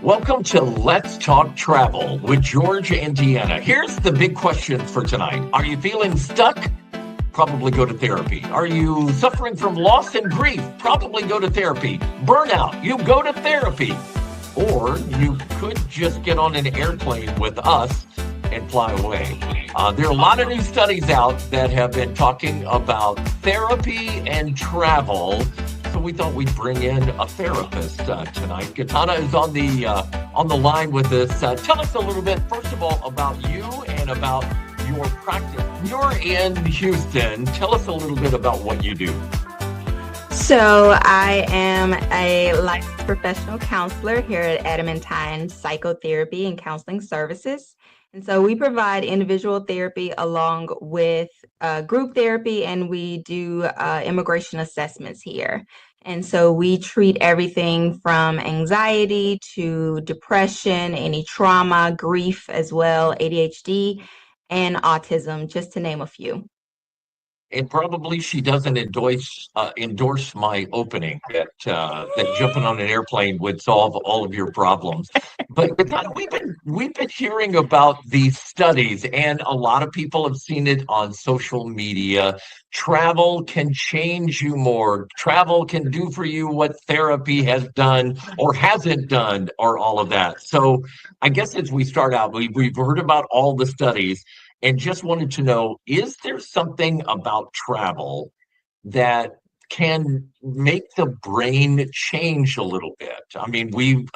Welcome to Let's Talk Travel with George and Deanna. Here's the big question for tonight. Are you feeling stuck? Probably go to therapy. Are you suffering from loss and grief? Probably go to therapy. Burnout? You go to therapy. Or you could just get on an airplane with us and fly away. There are a lot of new studies out that have been talking about therapy and travel. So we thought we'd bring in a therapist tonight. Katana is on the line with us. Tell us a little bit, first of all, about you and about your practice. You're in Houston. Tell us a little bit about what you do. So I am a licensed professional counselor here at Adamantine Psychotherapy and Counseling Services. And so we provide individual therapy along with group therapy, and we do immigration assessments here. And so we treat everything from anxiety to depression, any trauma, grief as well, ADHD, and autism, just to name a few. And probably she doesn't endorse my opening that jumping on an airplane would solve all of your problems. But we've been hearing about these studies, and a lot of people have seen it on social media. Travel can change you more. Travel can do for you what therapy has done or hasn't done, or all of that. So I guess as we start out, we've heard about all the studies. And just wanted to know, is there something about travel that can make the brain change a little bit? I mean, we've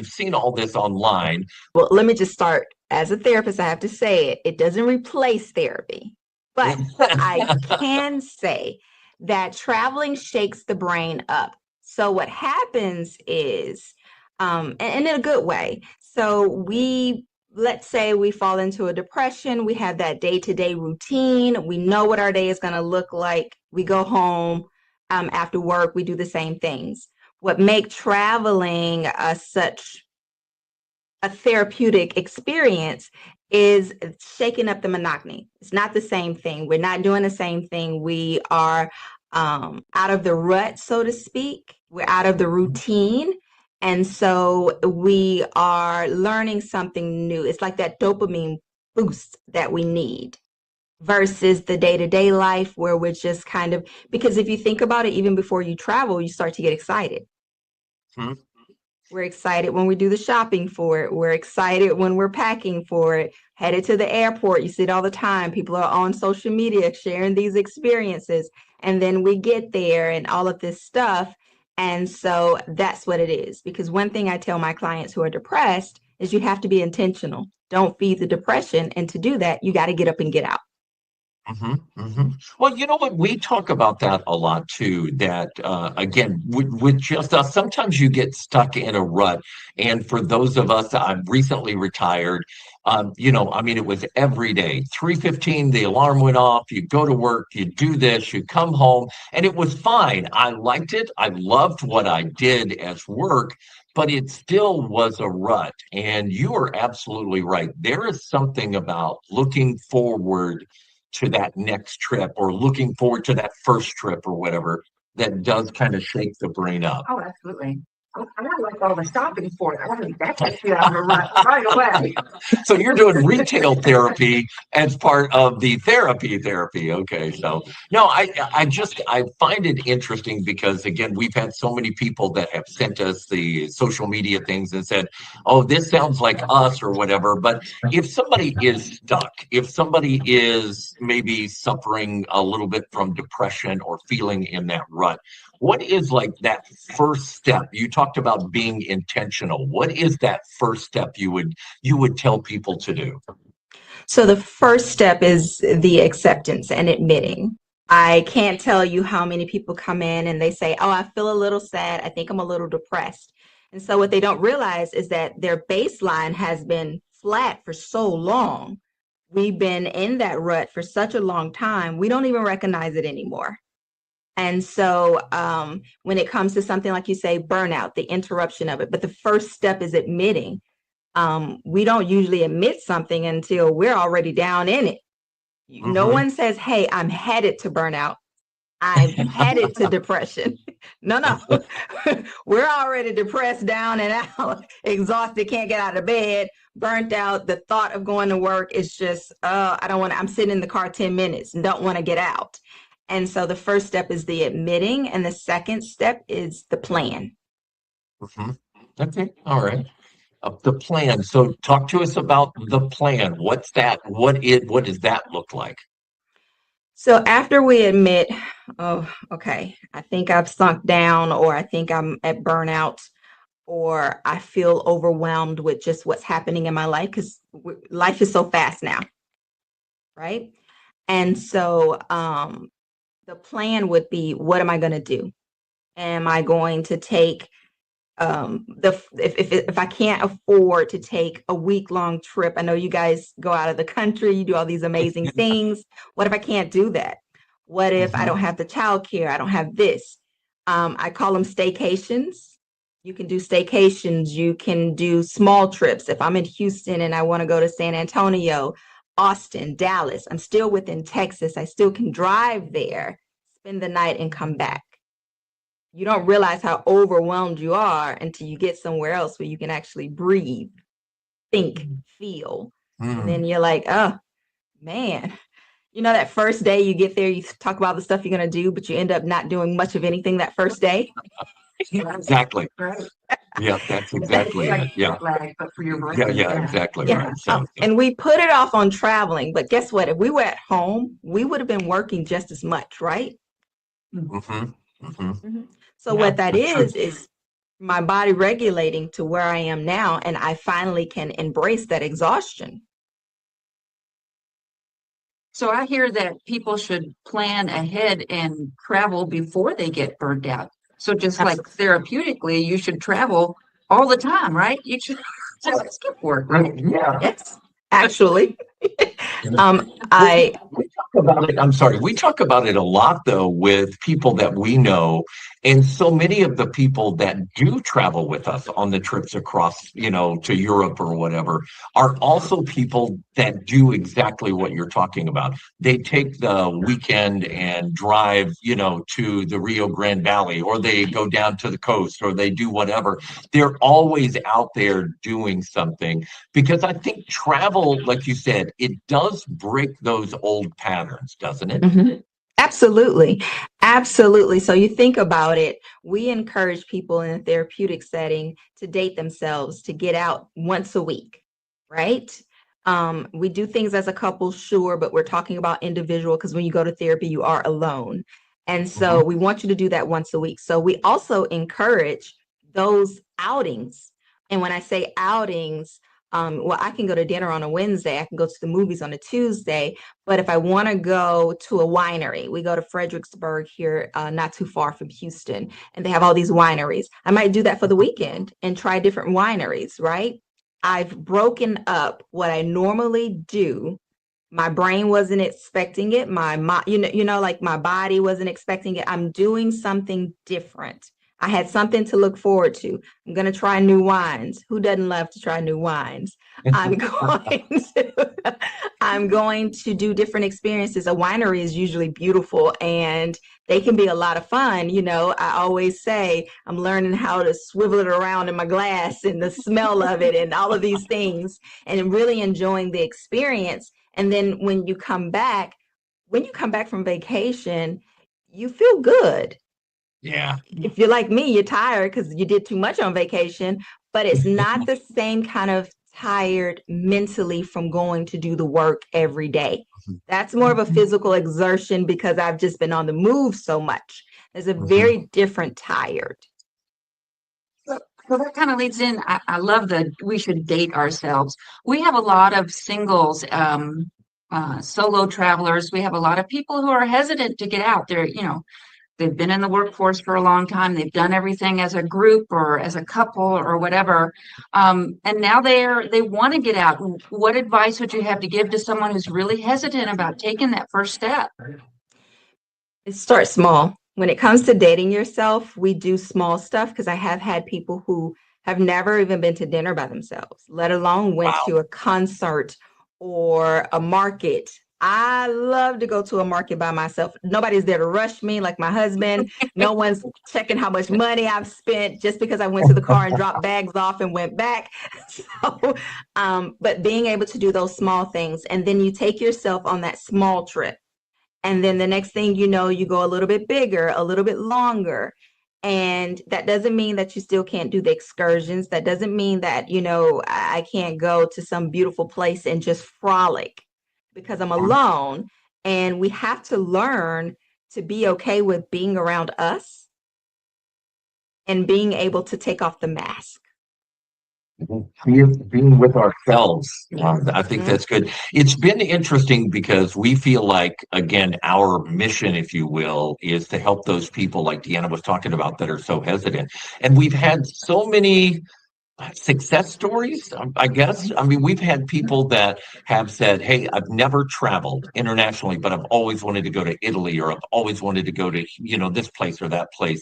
seen all this online. Well, let me just start. As a therapist, I have to say it doesn't replace therapy, but I can say that traveling shakes the brain up. So what happens is, and in a good way, so let's say we fall into a depression, we have that day-to-day routine, we know what our day is going to look like, we go home after work, we do the same things. What makes traveling such a therapeutic experience is shaking up the monotony. It's not the same thing. We're not doing the same thing. We are out of the rut, so to speak. We're out of the routine. And so we are learning something new. It's like that dopamine boost that we need versus the day-to-day life where we're just because if you think about it, even before you travel, you start to get excited. Hmm. We're excited when we do the shopping for it. We're excited when we're packing for it. Headed to the airport, you see it all the time. People are on social media sharing these experiences. And then we get there and all of this stuff. And so that's what it is. Because one thing I tell my clients who are depressed is you have to be intentional. Don't feed the depression. And to do that, you got to get up and get out. Well, you know what? We talk about that a lot too. That again, with just us, sometimes you get stuck in a rut. And for those of us, I'm recently retired. It was every day, 3:15, the alarm went off. You go to work, you do this, you come home, and it was fine. I liked it. I loved what I did as work, but it still was a rut. And you are absolutely right. There is something about looking forward to that next trip or looking forward to that first trip or whatever that does kind of shake the brain up. Oh, absolutely. I don't like all the shopping for it. That takes you out of a rut right away. So you're doing retail therapy as part of the therapy. Okay. So no, I find it interesting because again, we've had so many people that have sent us the social media things and said, oh, this sounds like us or whatever. But if somebody is stuck, if somebody is maybe suffering a little bit from depression or feeling in that rut, what is like that first step? You talked about being intentional. What is that first step you would tell people to do? So the first step is the acceptance and admitting. I can't tell you how many people come in and they say, oh, I feel a little sad. I think I'm a little depressed. And so what they don't realize is that their baseline has been flat for so long. We've been in that rut for such a long time. We don't even recognize it anymore. And so when it comes to something like you say, burnout, the interruption of it, but the first step is admitting. We don't usually admit something until we're already down in it. No one says, hey, I'm headed to burnout. I'm headed to depression. No, no. We're already depressed, down and out, exhausted, can't get out of bed, burnt out. The thought of going to work is just, I don't want to, I'm sitting in the car 10 minutes and don't want to get out. And so the first step is the admitting, and the second step is the plan. Mhm. Okay, all right. The plan. So talk to us about the plan. What's that? What does that look like? So after we admit, oh, okay, I think I've sunk down, or I think I'm at burnout, or I feel overwhelmed with just what's happening in my life, because life is so fast now, right? And so the plan would be, what am I going to do? Am I going to take if I can't afford to take a week-long trip? I know you guys go out of the country, you do all these amazing things. What if I can't do that? What if I Mhm. don't have the childcare? I don't have this. I call them staycations. You can do staycations. You can do small trips. If I'm in Houston and I want to go to San Antonio, Austin, Dallas, I'm still within Texas. I still can drive there, spend the night, and come back. You don't realize how overwhelmed you are until you get somewhere else where you can actually breathe, think, feel. And Mm. then you're like, oh, man. You know, that first day you get there, you talk about the stuff you're going to do, but you end up not doing much of anything that first day. Exactly. Right. Yeah, that's It's exactly like it. Yeah. jet lag, but for your Yeah, brain. yeah, Yeah. exactly Yeah. right. So, And we put it off on traveling. But guess what? If we were at home, we would have been working just as much, right? hmm hmm Mhm. So Yeah, what that that's true. is my body regulating to where I am now, and I finally can embrace that exhaustion. So I hear that people should plan ahead and travel before they get burned out. So just like therapeutically, you should travel all the time, right? You should just skip work, right? Yeah. Yes, actually. Yeah. Well, I we talk about it. I'm sorry. We talk about it a lot, though, with people that we know, and so many of the people that do travel with us on the trips across, to Europe or whatever, are also people that do exactly what you're talking about. They take the weekend and drive, to the Rio Grande Valley, or they go down to the coast, or they do whatever. They're always out there doing something. Because I think travel, like you said, it does break those old patterns, doesn't it? Mhm. Absolutely. Absolutely. So you think about it, we encourage people in a therapeutic setting to date themselves, to get out once a week, right? We do things as a couple, sure, but we're talking about individual, because when you go to therapy, you are alone. And so Mhm. we want you to do that once a week. So we also encourage those outings. And when I say outings, well, I can go to dinner on a Wednesday, I can go to the movies on a Tuesday, but if I want to go to a winery, we go to Fredericksburg here, not too far from Houston, and they have all these wineries. I might do that for the weekend and try different wineries, right? I've broken up what I normally do. My brain wasn't expecting it. Like my body wasn't expecting it. I'm doing something different. I had something to look forward to. I'm going to try new wines. Who doesn't love to try new wines? I'm going I'm going to do different experiences. A winery is usually beautiful and they can be a lot of fun. I always say I'm learning how to swivel it around in my glass and the smell of it and all of these things, and really enjoying the experience. And then when you come back from vacation, you feel good. Yeah. If you're like me, you're tired because you did too much on vacation, but it's not the same kind of tired mentally from going to do the work every day. That's more of a physical exertion because I've just been on the move so much. There's a Mhm. very different tired. So that kind of leads in. I love the we should date ourselves. We have a lot of singles, solo travelers. We have a lot of people who are hesitant to get out there. They've been in the workforce for a long time. They've done everything as a group or as a couple or whatever. And now they want to get out. What advice would you have to give to someone who's really hesitant about taking that first step? Start small. When it comes to dating yourself, we do small stuff because I have had people who have never even been to dinner by themselves, let alone went Wow. to a concert or a market I love to go to a market by myself. Nobody's there to rush me like my husband. No one's checking how much money I've spent just because I went to the car and dropped bags off and went back. So, but being able to do those small things, and then you take yourself on that small trip. And then the next thing you know, you go a little bit bigger, a little bit longer. And that doesn't mean that you still can't do the excursions. That doesn't mean that, I can't go to some beautiful place and just frolic because I'm alone. And we have to learn to be okay with being around us and being able to take off the mask. Being with ourselves. I think Mhm. that's good. It's been interesting because we feel like, again, our mission, if you will, is to help those people like Deanna was talking about that are so hesitant. And we've had so many success stories, I guess. I mean, we've had people that have said, "Hey, I've never traveled internationally, but I've always wanted to go to Italy, or I've always wanted to go to, this place or that place."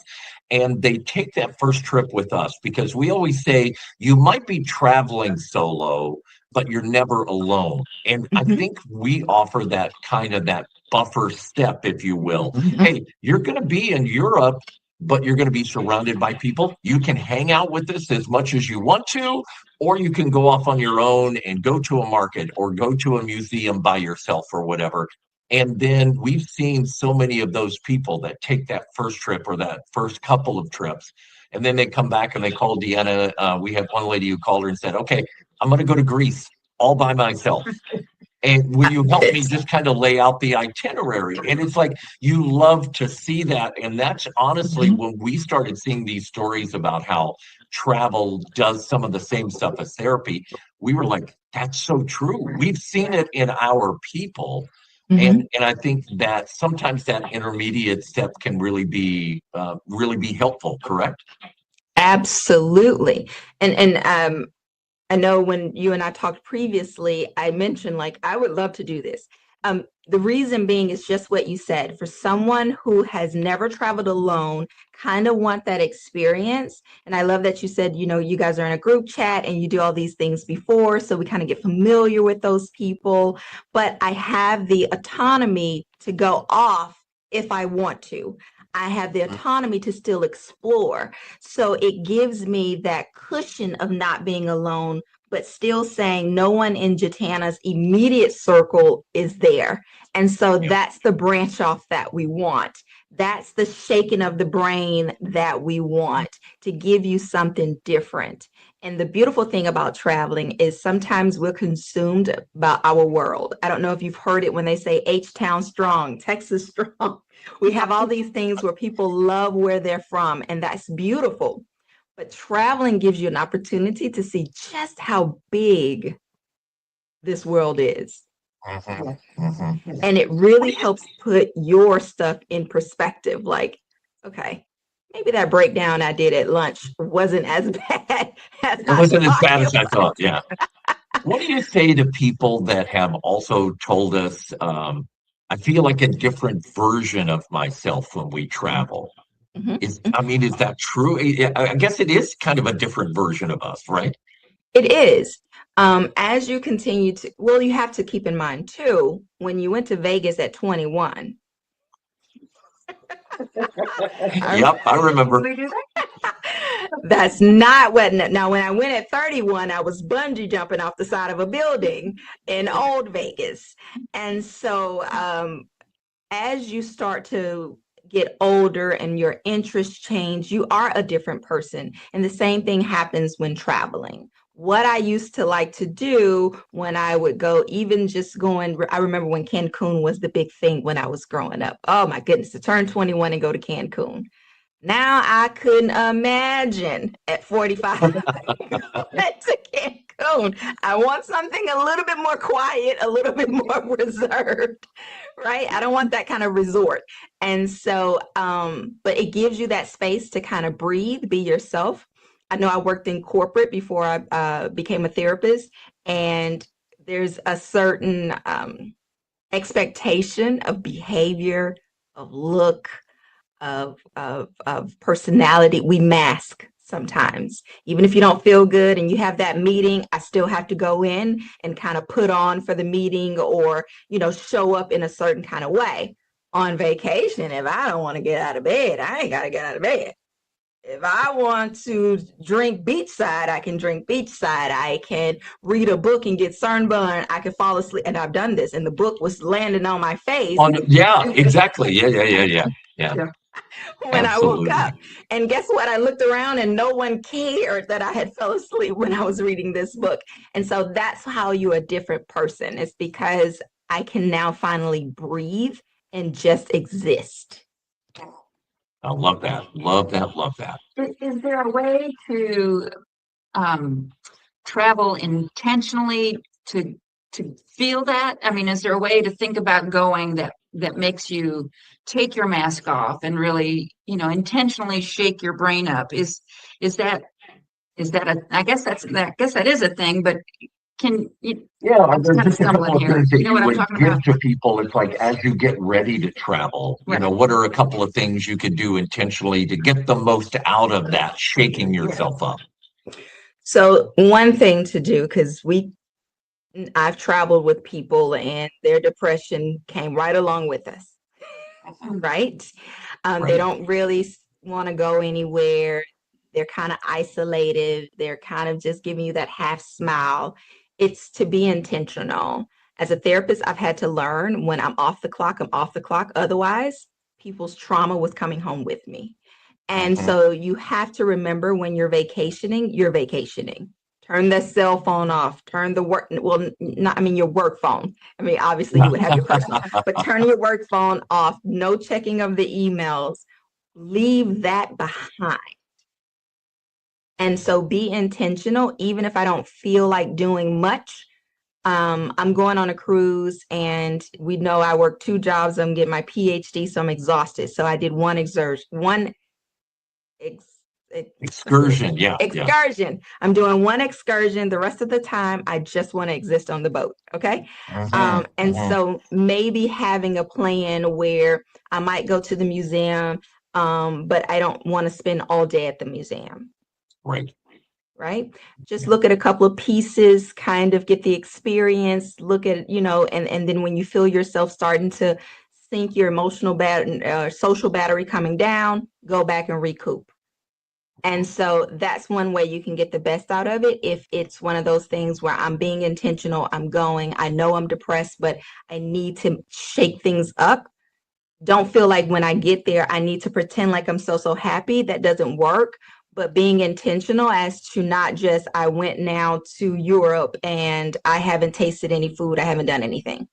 And they take that first trip with us because we always say, you might be traveling solo, but you're never alone. And I Mhm. think we offer that kind of that buffer step, if you will. Mhm. Hey, you're going to be in Europe, but you're going to be surrounded by people. You can hang out with us as much as you want to, or you can go off on your own and go to a market or go to a museum by yourself or whatever. And then we've seen so many of those people that take that first trip or that first couple of trips. And then they come back and they call Deanna. We had one lady who called her and said, "Okay, I'm going to go to Greece all by myself. And will you help me It's just kind of lay out the itinerary?" And it's like you love to see that. And that's honestly Mhm. when we started seeing these stories about how travel does some of the same stuff as therapy, we were like, that's so true. We've seen it in our people. And Mhm. I think that sometimes that intermediate step can really be helpful, correct? Absolutely. And I know when you and I talked previously, I mentioned like I would love to do this. The reason being is just what you said. For someone who has never traveled alone, kind of want that experience. And I love that you said, you guys are in a group chat and you do all these things before, so we kind of get familiar with those people. But I have the autonomy to go off if I want to. I have the autonomy to still explore. So it gives me that cushion of not being alone, but still saying no one in Jatana's immediate circle is there. And so Yeah. that's the branch off that we want. That's the shaking of the brain that we want to give you something different. And the beautiful thing about traveling is sometimes we're consumed by our world. I don't know if you've heard it when they say H Town strong, Texas strong. We have all these things where people love where they're from, and that's beautiful. But traveling gives you an opportunity to see just how big this world is. Mhm, mhm. And it really helps put your stuff in perspective. Like, okay, maybe that breakdown I did at lunch wasn't as bad as It I wasn't as thought bad it as I was. thought. Yeah. What do you say to people that have also told us, I feel like a different version of myself when we travel? Mhm. Is that true? I guess it is kind of a different version of us, right? It is. As you continue to, well, you have to keep in mind too, when you went to Vegas at 21, I Yep, I remember. We do that? That's not what. Now, when I went at 31, I was bungee jumping off the side of a building in old Vegas. And so, as you start to get older and your interests change, you are a different person. And the same thing happens when traveling. What I used to like to do when I would go, even just going, I remember when Cancun was the big thing when I was growing up. Oh my goodness, to turn 21 and go to Cancun. Now I couldn't imagine at 45 going to Cancun. I want something a little bit more quiet, a little bit more reserved, right? I don't want that kind of resort. And so, but it gives you that space to kind of breathe, be yourself. I know I worked in corporate before I became a therapist, and there's a certain expectation of behavior, of look, of personality. We mask sometimes. Even if you don't feel good and you have that meeting, I still have to go in and kind of put on for the meeting or, show up in a certain kind of way. On vacation, if I don't want to get out of bed, I ain't got to get out of bed. If I want to drink beachside, I can drink beachside. I can read a book and get sunburned. I can fall asleep. And I've done this. And the book was landing on my face. Yeah, exactly. Yeah. When Absolutely. I woke up. And guess what? I looked around and no one cared that I had fell asleep when I was reading this book. And so that's how you're a different person. It's because I can now finally breathe and just exist. I love that. Love that. Is there a way to travel intentionally to feel that? I mean, is there a way to think about going that makes you take your mask off and really, intentionally shake your brain up? Is that I guess that is a thing, but can you? Yeah, I'm there's kind of just a couple stumbling of here. things that You know you what I'm would talking give about? to people. It's like as you get ready to travel, Right. what are a couple of things you could do intentionally to get the most out of that, shaking yourself up? So one thing to do, because I've traveled with people and their depression came right along with us, right? They Right. don't really want to go anywhere. They're kind of isolated. They're kind of just giving you that half smile. It's to be intentional. As a therapist, I've had to learn when I'm off the clock, I'm off the clock. Otherwise, people's trauma was coming home with me. And Mhm. so you have to remember when you're vacationing, you're vacationing. Turn the cell phone off, turn the work, well, not, I mean, your work phone. I mean, obviously you would have your personal, but turn your work phone off, no checking of the emails, leave that behind. And so be intentional, even if I don't feel like doing much. I'm going on a cruise and we know I work 2 jobs. I'm getting my PhD, so I'm exhausted. So I did one Excursion. Yeah. excursion. I'm doing one excursion. The rest of the time, I just want to exist on the boat. Okay. And so maybe having a plan where I might go to the museum, but I don't want to spend all day at the museum. Right. Just look at a couple of pieces, kind of get the experience, look at, and then when you feel yourself starting to sink, your emotional social battery coming down, go back and recoup. And so that's one way you can get the best out of it. If it's one of those things where I'm being intentional, I know I'm depressed, but I need to shake things up. Don't feel like when I get there, I need to pretend like I'm so happy. That doesn't work. But being intentional as to not just, I went now to Europe and I haven't tasted any food, I haven't done anything.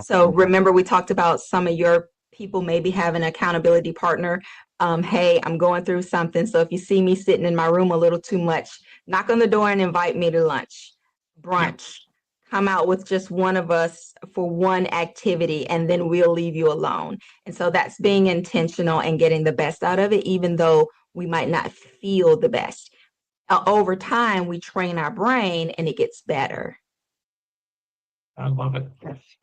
So remember, we talked about some of your people maybe have an accountability partner. Hey, I'm going through something. So if you see me sitting in my room a little too much, knock on the door and invite me to lunch, brunch. Come out with just one of us for one activity, and then we'll leave you alone. And so that's being intentional and getting the best out of it, even though we might not feel the best. Over time, we train our brain and it gets better. I love it.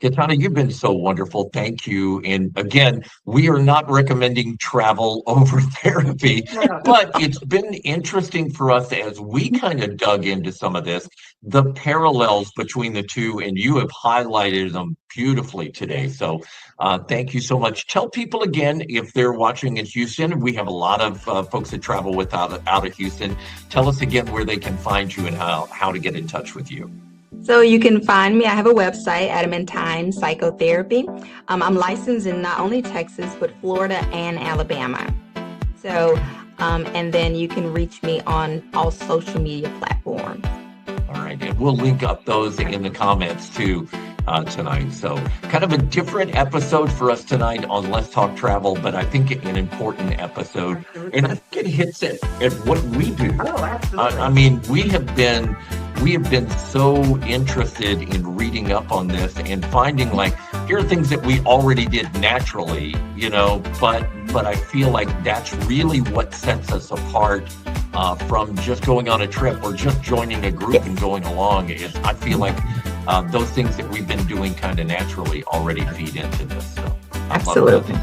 Katana, you've been so wonderful. Thank you. And again, we are not recommending travel over therapy, but it's been interesting for us as we kind of dug into some of this, the parallels between the two, and you have highlighted them beautifully today. So thank you so much. Tell people again, if they're watching in Houston, we have a lot of folks that travel out of Houston. Tell us again where they can find you and how to get in touch with you. So you can find me. I have a website, Adamantine Psychotherapy. I'm licensed in not only Texas, but Florida and Alabama. So, and then you can reach me on all social media platforms. All right. And we'll link up those in the comments too tonight. So kind of a different episode for us tonight on Let's Talk Travel, but I think an important episode. And I think it hits at what we do. Oh, absolutely. I mean, we have been so interested in reading up on this and finding here are things that we already did naturally, but I feel like that's really what sets us apart from just going on a trip or just joining a group and going along. I feel like those things that we've been doing kind of naturally already feed into this. So Absolutely.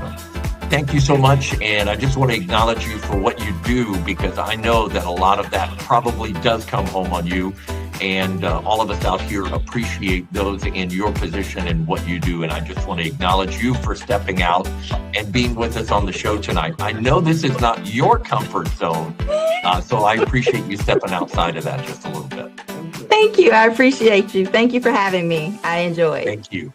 Thank you so much. And I just want to acknowledge you for what you do, because I know that a lot of that probably does come home on you. And all of us out here appreciate those in your position and what you do. And I just want to acknowledge you for stepping out and being with us on the show tonight. I know this is not your comfort zone, so I appreciate you stepping outside of that just a little bit. Thank you. I appreciate you. Thank you for having me. I enjoyed. Thank you.